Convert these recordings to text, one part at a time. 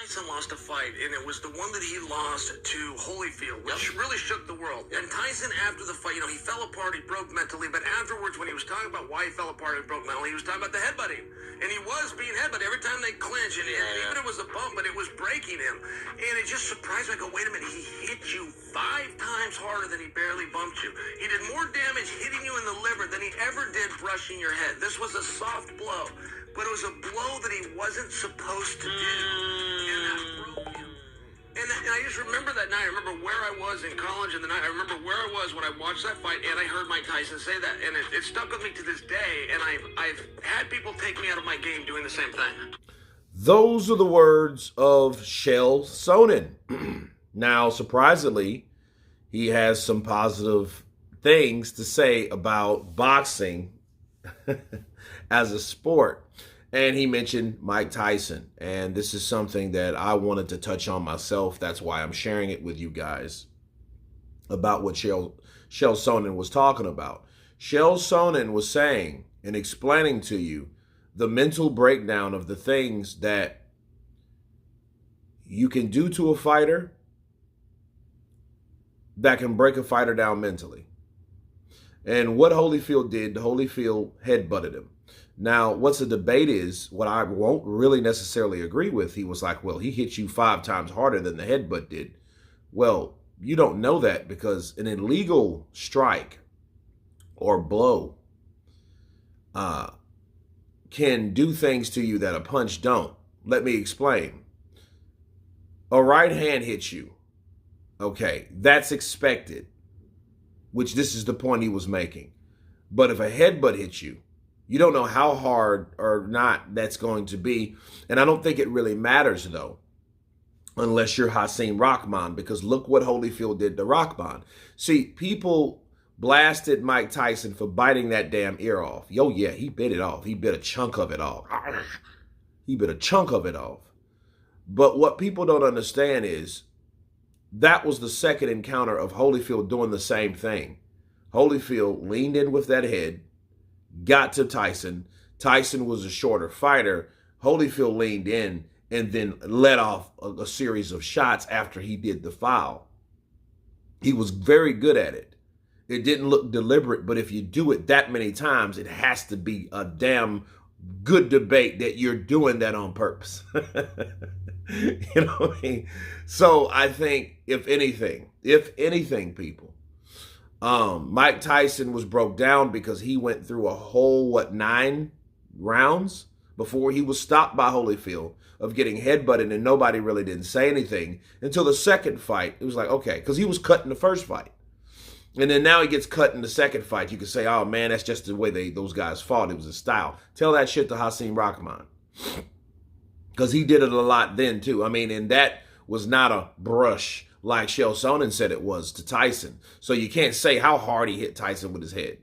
Tyson lost a fight, and it was the one that he lost to Holyfield, which really shook the world. And Tyson, after the fight, he fell apart, he broke mentally, but afterwards, when he was talking about why he fell apart and broke mentally, he was talking about the headbutting. And he was being headbutted every time they clinch, and even it was a bump, but it was breaking him. And it just surprised me. I go, wait a minute, he hit you 5 times harder than he barely bumped you. He did more damage hitting you in the liver than he ever did brushing your head. This was a soft blow, but it was a blow that he wasn't supposed to do. And that broke him. And I just remember that night. I remember where I was in college and the night. I remember where I was when I watched that fight, and I heard Mike Tyson say that. And it stuck with me to this day, and I've had people take me out of my game doing the same thing. Those are the words of Cheal Sonnen. Now, surprisingly, he has some positive things to say about boxing as a sport. And he mentioned Mike Tyson. And this is something that I wanted to touch on myself. That's why I'm sharing it with you guys about what Cheal Sonnen was talking about. Cheal Sonnen was saying and explaining to you the mental breakdown of the things that you can do to a fighter that can break a fighter down mentally. And what Holyfield did, Holyfield headbutted him. Now, what's the debate is, what I won't really necessarily agree with, he was like, well, he hit you 5 times harder than the headbutt did. Well, you don't know that because an illegal strike or blow can do things to you that a punch don't. Let me explain. A right hand hits you. Okay, that's expected, which this is the point he was making. But if a headbutt hits you, you don't know how hard or not that's going to be. And I don't think it really matters, though, unless you're Hasim Rahman, because look what Holyfield did to Rahman. See, people blasted Mike Tyson for biting that damn ear off. Yo, yeah, he bit it off. He bit a chunk of it off. He bit a chunk of it off. But what people don't understand is that was the second encounter of Holyfield doing the same thing. Holyfield leaned in with that head, got to Tyson. Tyson was a shorter fighter. Holyfield leaned in and then let off a series of shots after he did the foul. He was very good at it. It didn't look deliberate, but if you do it that many times, it has to be a damn good debate that you're doing that on purpose. You know what I mean? So I think if anything, people, Mike Tyson was broke down because he went through a whole, 9 rounds before he was stopped by Holyfield of getting headbutted, and nobody really didn't say anything until the second fight. It was like, okay, because he was cut in the first fight. And then now he gets cut in the second fight. You could say, oh man, that's just the way those guys fought. It was a style. Tell that shit to Hasim Rahman. Because he did it a lot then too. I mean, and that was not a brush like Cheal Sonnen said it was to Tyson. So you can't say how hard he hit Tyson with his head.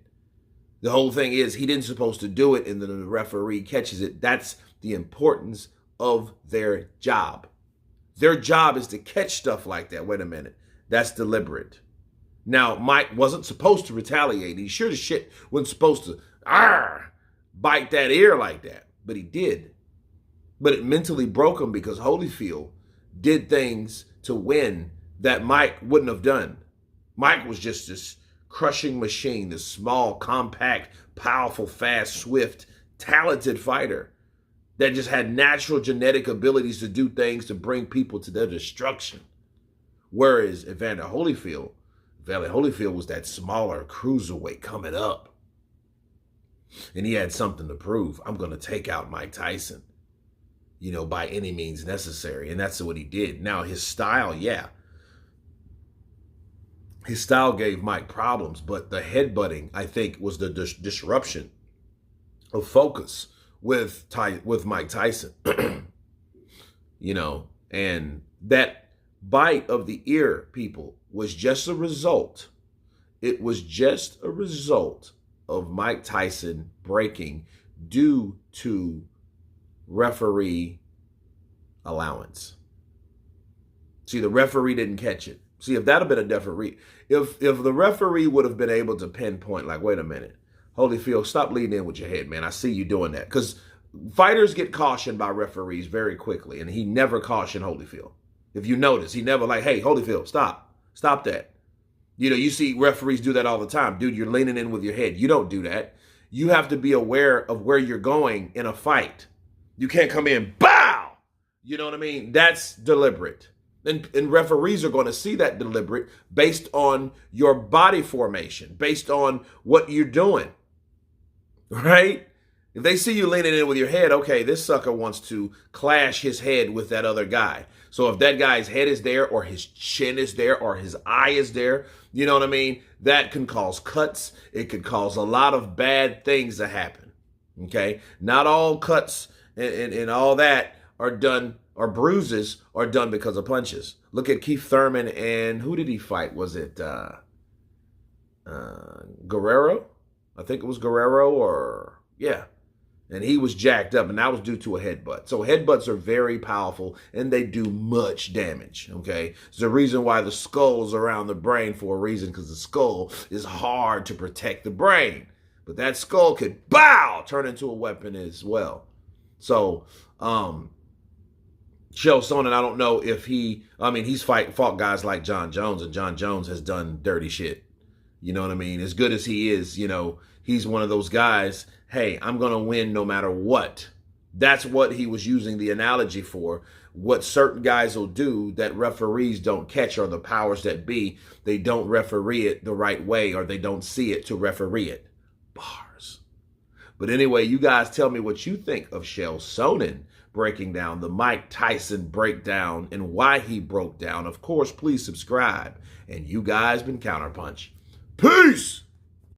The whole thing is he didn't supposed to do it and then the referee catches it. That's the importance of their job. Their job is to catch stuff like that. Wait a minute. That's deliberate. Now, Mike wasn't supposed to retaliate. He sure as shit wasn't supposed to bite that ear like that. But he did. But it mentally broke him because Holyfield did things to win that Mike wouldn't have done. Mike was just this crushing machine, this small, compact, powerful, fast, swift, talented fighter that just had natural genetic abilities to do things to bring people to their destruction. Whereas Evander Holyfield was that smaller cruiserweight coming up. And he had something to prove. I'm going to take out Mike Tyson, by any means necessary. And that's what he did. Now, his style, his style gave Mike problems, but the headbutting, I think, was the disruption of focus with Mike Tyson. And that bite of the ear, people, was just a result. It was just a result of Mike Tyson breaking due to referee allowance. See, the referee didn't catch it. See, if that had been a referee, if the referee would have been able to pinpoint, like, wait a minute, Holyfield, stop leading in with your head, man. I see you doing that. Because fighters get cautioned by referees very quickly, and he never cautioned Holyfield. If you notice, he never like, hey, Holyfield, stop that. You know, you see referees do that all the time. Dude, you're leaning in with your head. You don't do that. You have to be aware of where you're going in a fight. You can't come in, bow! You know what I mean? That's deliberate. And referees are going to see that deliberate based on your body formation, based on what you're doing, right? If they see you leaning in with your head, okay, this sucker wants to clash his head with that other guy. So if that guy's head is there or his chin is there or his eye is there, you know what I mean? That can cause cuts. It could cause a lot of bad things to happen, okay? Not all cuts and all that are done, or bruises are done because of punches. Look at Keith Thurman and who did he fight? Was it Guerrero? I think it was Guerrero or, yeah. And he was jacked up, and that was due to a headbutt. So headbutts are very powerful, and they do much damage, okay? There's a reason why the skull's around the brain for a reason, because the skull is hard to protect the brain. But that skull could, bow, turn into a weapon as well. So, Cheal Sonnen, I don't know if he's fought guys like John Jones, and John Jones has done dirty shit. You know what I mean? As good as he is, you know, he's one of those guys, hey, I'm going to win no matter what. That's what he was using the analogy for. What certain guys will do that referees don't catch, or the powers that be, they don't referee it the right way, or they don't see it to referee it. Bars. But anyway, you guys tell me what you think of Cheal Sonnen breaking down the Mike Tyson breakdown and why he broke down. Of course, please subscribe. And you guys been Counterpunch. Peace!